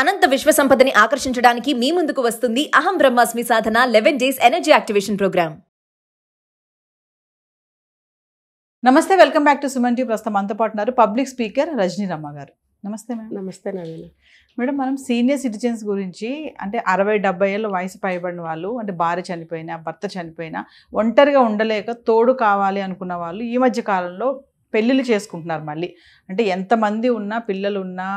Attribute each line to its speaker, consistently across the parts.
Speaker 1: అనంత విశ్వ సంపదని ఆకర్షించడానికి మీ ముందుకు వస్తుంది అహం బ్రహ్మాస్మి సాధన 11 డేస్ ఎనర్జీ యాక్టివేషన్ ప్రోగ్రామ్.
Speaker 2: నమస్తే, welcome back to Suman T. ప్రస్తుతం మనతో పాటు ఉన్నారు పబ్లిక్ స్పీకర్ రజనీ రమ్మ గారు. నమస్తే మేడం.
Speaker 3: నమస్తే
Speaker 2: మేడం, మనం సీనియర్ సిటిజన్స్ గురించి, అంటే 60-70 ఏళ్ళ వయసు పైబడిన వాళ్ళు, అంటే భార్య చనిపోయినా భర్త చనిపోయినా ఒంటరిగా ఉండలేక తోడు కావాలి అనుకున్న వాళ్ళు ఈ మధ్య కాలంలో పెళ్ళిళ్ళు చేసుకుంటున్నారు. మళ్ళీ అంటే ఎంతమంది ఉన్నా, పిల్లలు ఉన్నా,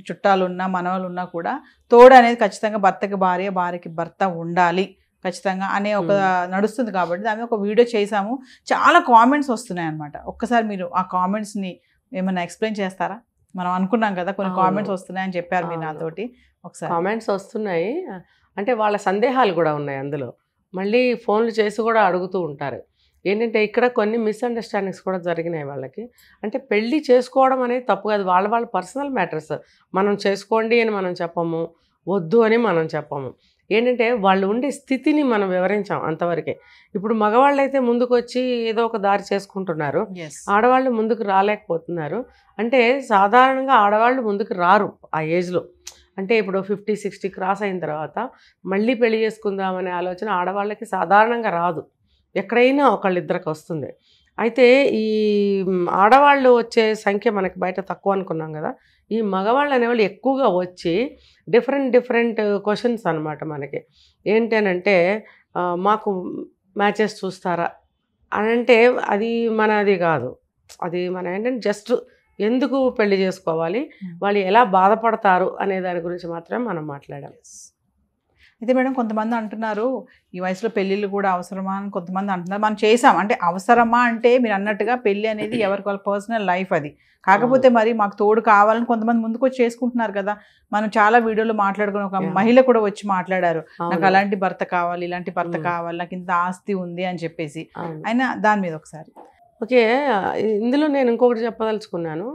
Speaker 2: చుట్టాలున్నా, మనవాళ్ళు ఉన్నా కూడా తోడు అనేది ఖచ్చితంగా భర్తకి భార్య, భార్యకి భర్త ఉండాలి ఖచ్చితంగా అనే ఒక నడుస్తుంది. కాబట్టి దాని మీద ఒక వీడియో చేసాము. చాలా కామెంట్స్ వస్తున్నాయి అనమాట. ఒక్కసారి మీరు ఆ కామెంట్స్ని ఏమైనా ఎక్స్ప్లెయిన్ చేస్తారా? మనం అనుకున్నాం కదా కొన్ని కామెంట్స్ వస్తున్నాయని చెప్పారు మీరు నాతోటి. ఒకసారి
Speaker 3: కామెంట్స్ వస్తున్నాయి, అంటే వాళ్ళ సందేహాలు కూడా ఉన్నాయి అందులో. మళ్ళీ ఫోన్లు చేసి కూడా అడుగుతూ ఉంటారు. ఏంటంటే ఇక్కడ కొన్ని మిస్అండర్స్టాండింగ్స్ కూడా జరిగినాయి వాళ్ళకి. అంటే పెళ్ళి చేసుకోవడం అనేది తప్పు కాదు, వాళ్ళ పర్సనల్ మ్యాటర్స్. మనం చేసుకోండి అని మనం చెప్పము, వద్దు అని మనం చెప్పము. ఏంటంటే వాళ్ళు ఉండే స్థితిని మనం వివరించాం అంతవరకే. ఇప్పుడు మగవాళ్ళు అయితే ముందుకు వచ్చి ఏదో ఒక దారి చేసుకుంటున్నారు, ఆడవాళ్ళు ముందుకు రాలేకపోతున్నారు. అంటే సాధారణంగా ఆడవాళ్ళు ముందుకు రారు ఆ ఏజ్లో. అంటే ఇప్పుడు 50-60 క్రాస్ అయిన తర్వాత మళ్ళీ పెళ్లి చేసుకుందామనే ఆలోచన ఆడవాళ్ళకి సాధారణంగా రాదు, ఎక్కడైనా ఒకళ్ళిద్దరికి వస్తుంది. అయితే ఈ ఆడవాళ్ళు వచ్చే సంఖ్య మనకి బయట తక్కువ అనుకున్నాం కదా, ఈ మగవాళ్ళు అనేవాళ్ళు ఎక్కువగా వచ్చి డిఫరెంట్ క్వశ్చన్స్ అనమాట మనకి. ఏంటనంటే మాకు మ్యాచెస్ చూస్తారా అని అంటే అది మనది కాదు. అది మన ఏంటంటే జస్ట్ ఎందుకు పెళ్లి చేసుకోవాలి, వాళ్ళు ఎలా బాధపడతారు అనే దాని గురించి మాత్రమే మనం మాట్లాడాం.
Speaker 2: అయితే మేడం, కొంతమంది అంటున్నారు ఈ వయసులో పెళ్ళిళ్ళు కూడా అవసరమా అని కొంతమంది అంటున్నారు. మనం చేసాం అంటే అవసరమా అంటే మీరు అన్నట్టుగా పెళ్ళి అనేది ఎవరికి వాళ్ళ పర్సనల్ లైఫ్ అది. కాకపోతే మరి మాకు తోడు కావాలని కొంతమంది ముందుకు వచ్చి చేసుకుంటున్నారు కదా. మనం చాలా వీడియోలో మాట్లాడుకుని ఒక మహిళ కూడా వచ్చి మాట్లాడారు, నాకు అలాంటి భర్త కావాలి, ఇలాంటి భర్త కావాలి, నాకు ఇంత ఆస్తి ఉంది అని చెప్పేసి. అయినా దాని మీద ఒకసారి
Speaker 3: ఓకే, ఇందులో నేను ఇంకొకటి చెప్పదలుచుకున్నాను.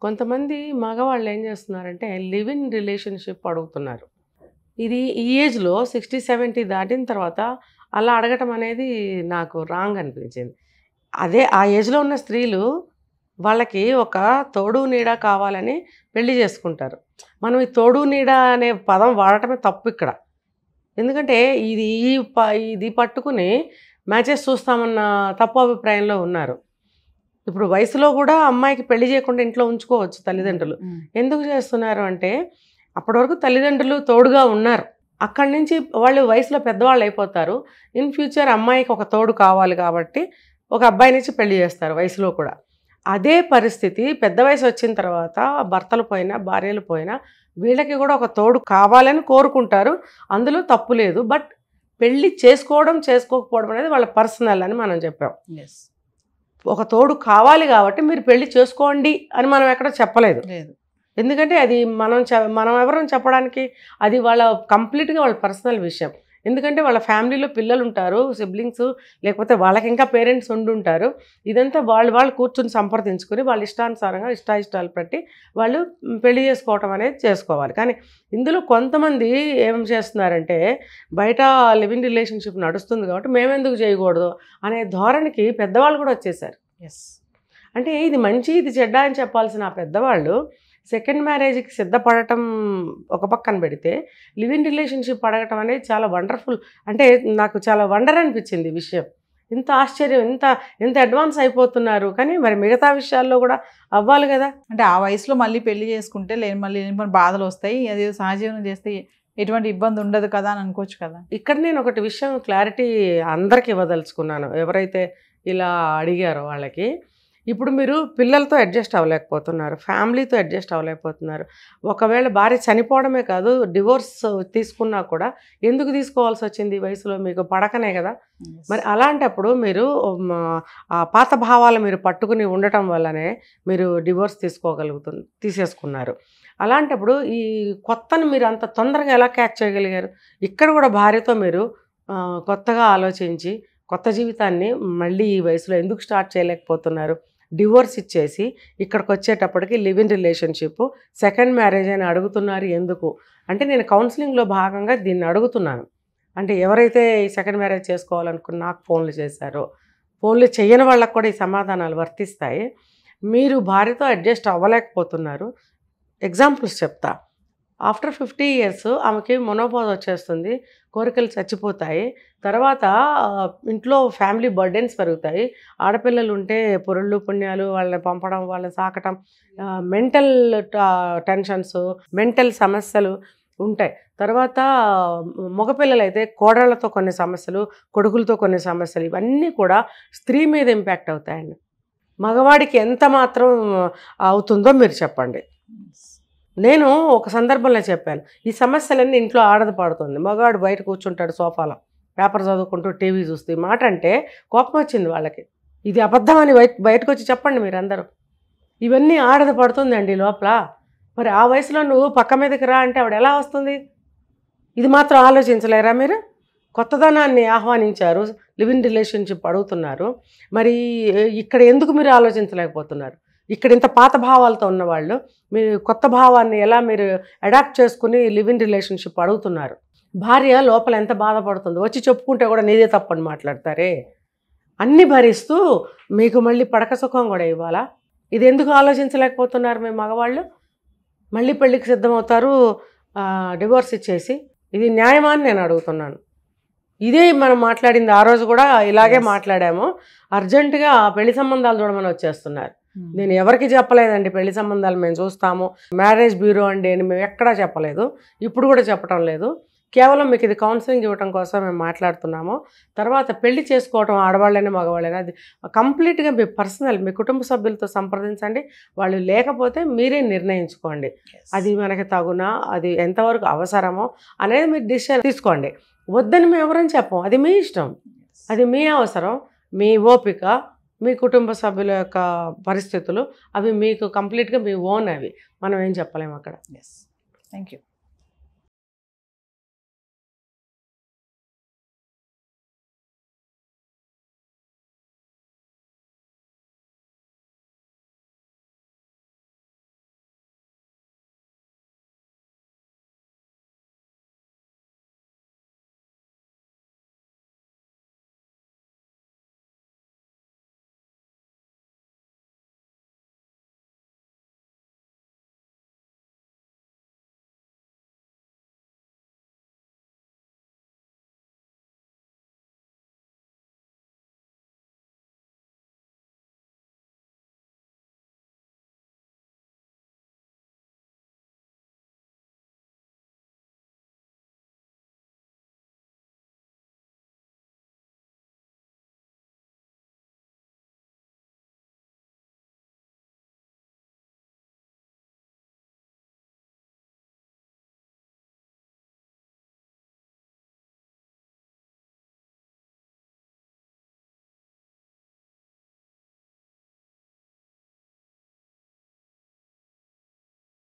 Speaker 3: కొంతమంది మగవాళ్ళు ఏం చేస్తున్నారంటే లివ్ ఇన్ రిలేషన్షిప్ అడుగుతున్నారు. ఇది ఈ ఏజ్లో 60-70 దాటిన తర్వాత అలా అడగటం అనేది నాకు రాంగ్ అనిపించింది. అదే ఆ ఏజ్లో ఉన్న స్త్రీలు వాళ్ళకి ఒక తోడు నీడ కావాలని పెళ్లి చేసుకుంటారు. మనం ఈ తోడు నీడ అనే పదం వాడటమే తప్పు ఇక్కడ. ఎందుకంటే ఇది పట్టుకుని మ్యాచెస్ చూస్తామన్న తప్పు అభిప్రాయంలో ఉన్నారు. ఇప్పుడు వయసులో కూడా అమ్మాయికి పెళ్లి చేయకుండా ఇంట్లో ఉంచుకోవచ్చు తల్లిదండ్రులు. ఎందుకు చేస్తున్నారు అంటే అప్పటి వరకు తల్లిదండ్రులు తోడుగా ఉన్నారు, అక్కడి నుంచి వాళ్ళు వయసులో పెద్దవాళ్ళు అయిపోతారు. ఇన్ ఫ్యూచర్ అమ్మాయికి ఒక తోడు కావాలి కాబట్టి ఒక అబ్బాయి నుంచి పెళ్లి చేస్తారు వయసులో కూడా. అదే పరిస్థితి పెద్ద వయసు వచ్చిన తర్వాత భర్తలు పోయినా భార్యలు పోయినా వీళ్ళకి కూడా ఒక తోడు కావాలని కోరుకుంటారు, అందులో తప్పు లేదు. బట్ పెళ్ళి చేసుకోవడం చేసుకోకపోవడం అనేది వాళ్ళ పర్సనల్ అని మనం చెప్పాం. ఒక తోడు కావాలి కాబట్టి మీరు పెళ్లి చేసుకోండి అని మనం ఎక్కడ చెప్పలేదు. ఎందుకంటే అది మనం ఎవరైనా చెప్పడానికి అది వాళ్ళ కంప్లీట్గా వాళ్ళ పర్సనల్ విషయం. ఎందుకంటే వాళ్ళ ఫ్యామిలీలో పిల్లలు ఉంటారు, సిబ్లింగ్స్, లేకపోతే వాళ్ళకి ఇంకా పేరెంట్స్ ఉండుంటారు. ఇదంతా వాళ్ళు కూర్చొని సంప్రదించుకొని వాళ్ళ ఇష్టానుసారంగా ఇష్టాలు బట్టి వాళ్ళు పెళ్లి చేసుకోవటం అనేది చేసుకోవాలి. కానీ ఇందులో కొంతమంది ఏం చేస్తున్నారంటే బయట లివ్ ఇన్ రిలేషన్షిప్ నడుస్తుంది కాబట్టి మేమెందుకు చేయకూడదు అనే ధోరణికి పెద్దవాళ్ళు కూడా వచ్చేసారు. అంటే ఇది మంచి ఇది చెడ్డ అని చెప్పాల్సిన ఆ పెద్దవాళ్ళు సెకండ్ మ్యారేజ్కి సిద్ధపడటం ఒక పక్కన పెడితే లివ్ ఇన్ రిలేషన్షిప్ అడగటం అనేది చాలా వండర్ఫుల్. అంటే నాకు చాలా వండర్ అనిపించింది ఈ విషయం. ఇంత ఆశ్చర్యం, ఎంత అడ్వాన్స్ అయిపోతున్నారు. కానీ మరి మిగతా విషయాల్లో కూడా అవ్వాలి కదా.
Speaker 2: అంటే ఆ వయసులో మళ్ళీ పెళ్లి చేసుకుంటే మళ్ళీ బాధలు వస్తాయి, అది సహజీవనం చేస్తే ఎటువంటి ఇబ్బంది ఉండదు కదా అని అనుకోవచ్చు కదా.
Speaker 3: ఇక్కడ నేను ఒకటి విషయం క్లారిటీ అందరికి ఇవ్వదలుచుకున్నాను, ఎవరైతే ఇలా అడిగారో వాళ్ళకి. ఇప్పుడు మీరు పిల్లలతో అడ్జస్ట్ అవ్వలేకపోతున్నారు, ఫ్యామిలీతో అడ్జస్ట్ అవ్వలేకపోతున్నారు. ఒకవేళ భార్య చనిపోవడమే కాదు, డివోర్స్ తీసుకున్నా కూడా ఎందుకు తీసుకోవాల్సి వచ్చింది, వయసులో మీకు పడకనే కదా. మరి అలాంటప్పుడు మీరు ఆ పాత భావాలు మీరు పట్టుకుని ఉండటం వల్లనే మీరు డివోర్స్ తీసేసుకున్నారు. అలాంటప్పుడు ఈ కొత్తను మీరు అంత తొందరగా ఎలా క్యాచ్ చేయగలిగారు? ఇక్కడ కూడా భార్యతో మీరు కొత్తగా ఆలోచించి కొత్త జీవితాన్ని మళ్ళీ ఈ వయసులో ఎందుకు స్టార్ట్ చేయలేకపోతున్నారు? డివోర్స్ ఇచ్చేసి ఇక్కడికి వచ్చేటప్పటికి live in relationship second marriage అని అడుగుతున్నారు. ఎందుకు అంటే నేను కౌన్సిలింగ్లో భాగంగా దీన్ని అడుగుతున్నాను. అంటే ఎవరైతే ఈ సెకండ్ మ్యారేజ్ చేసుకోవాలనుకుని నాకు ఫోన్లు చేశారో, ఫోన్లు చేయని వాళ్ళకు కూడా ఈ సమాధానాలు వర్తిస్తాయి. మీరు భార్యతో అడ్జస్ట్ అవ్వలేకపోతున్నారు. ఎగ్జాంపుల్స్ చెప్తా. ఆఫ్టర్ 50 ఇయర్స్ ఆమెకి మొనోపాజ్ వచ్చేస్తుంది, కోరికలు చచ్చిపోతాయి. తర్వాత ఇంట్లో ఫ్యామిలీ బర్డెన్స్ పెరుగుతాయి. ఆడపిల్లలు ఉంటే పొరుళ్ళు పుణ్యాలు, వాళ్ళని పంపడం, వాళ్ళని సాకటం, మెంటల్ టెన్షన్స్, మెంటల్ సమస్యలు ఉంటాయి. తర్వాత మగపిల్లలు అయితే కోడళ్లతో కొన్ని సమస్యలు, కొడుకులతో కొన్ని సమస్యలు, ఇవన్నీ కూడా స్త్రీ మీద ఇంపాక్ట్ అవుతాయండి. మగవాడికి ఎంత మాత్రం అవుతుందో మీరు చెప్పండి. నేను ఒక సందర్భంలో చెప్పాను, ఈ సమస్యలన్నీ ఇంట్లో ఆడది పడుతుంది, మగవాడు బయట కూర్చుంటాడు సోఫాలో పేపర్ చదువుకుంటూ టీవీ చూస్తూ. ఈ మాట అంటే కోపం వచ్చింది వాళ్ళకి. ఇది అబద్ధం అని బయటకు వచ్చి చెప్పండి మీరందరూ. ఇవన్నీ ఆడది పడుతుందండి లోపల. మరి ఆ వయసులో నువ్వు పక్క మీదకి రా అంటే ఆవిడ ఎలా వస్తుంది? ఇది మాత్రం ఆలోచించలేరా మీరు? కొత్తదనాన్ని ఆహ్వానించారు, లివ్ ఇన్ రిలేషన్షిప్ అడుగుతున్నారు. మరి ఇక్కడ ఎందుకు మీరు ఆలోచించలేకపోతున్నారు? ఇక్కడ ఇంత పాత భావాలతో ఉన్నవాళ్ళు మీరు కొత్త భావాన్ని ఎలా మీరు అడాప్ట్ చేసుకుని లివ్ ఇన్ రిలేషన్షిప్ అడుగుతున్నారు? భార్య లోపల ఎంత బాధపడుతుందో వచ్చి చెప్పుకుంటే కూడా నీదే తప్పని మాట్లాడతారే. అన్నీ భరిస్తూ మీకు మళ్ళీ పడక సుఖం కూడా ఇవ్వాలా? ఇది ఎందుకు ఆలోచించలేకపోతున్నారు మీ మగవాళ్ళు? మళ్ళీ పెళ్ళికి సిద్ధమవుతారు డివోర్స్ ఇచ్చేసి. ఇది న్యాయమా అని నేను అడుగుతున్నాను. ఇదే మనం మాట్లాడింది ఆ రోజు కూడా ఇలాగే మాట్లాడాము. అర్జెంటుగా పెళ్లి సంబంధాలు చూడమని వచ్చేస్తున్నారు. నేను ఎవరికి చెప్పలేదండి పెళ్లి సంబంధాలు మేము చూస్తాము, మ్యారేజ్ బ్యూరో అండి అని మేము ఎక్కడా చెప్పలేదు, ఇప్పుడు కూడా చెప్పడం లేదు. కేవలం మీకు ఇది కౌన్సిలింగ్ ఇవ్వడం కోసం మేము మాట్లాడుతున్నాము. తర్వాత పెళ్లి చేసుకోవటం ఆడవాళ్ళైనా మగవాళ్ళైనా అది కంప్లీట్గా మీ పర్సనల్, మీ కుటుంబ సభ్యులతో సంప్రదించండి. వాళ్ళు లేకపోతే మీరే నిర్ణయించుకోండి అది మనకి తగునా, అది ఎంతవరకు అవసరమో అనేది మీరు డిసిషన్ తీసుకోండి. వద్దని మేము ఎవరని చెప్పం, అది మీ ఇష్టం, అది మీ అవసరం, మీ ఓపిక, మీ కుటుంబ సభ్యుల యొక్క పరిస్థితులు, అవి మీకు కంప్లీట్గా మీ ఓన్. అవి మనం ఏం చెప్పలేము అక్కడ.
Speaker 2: Thank you.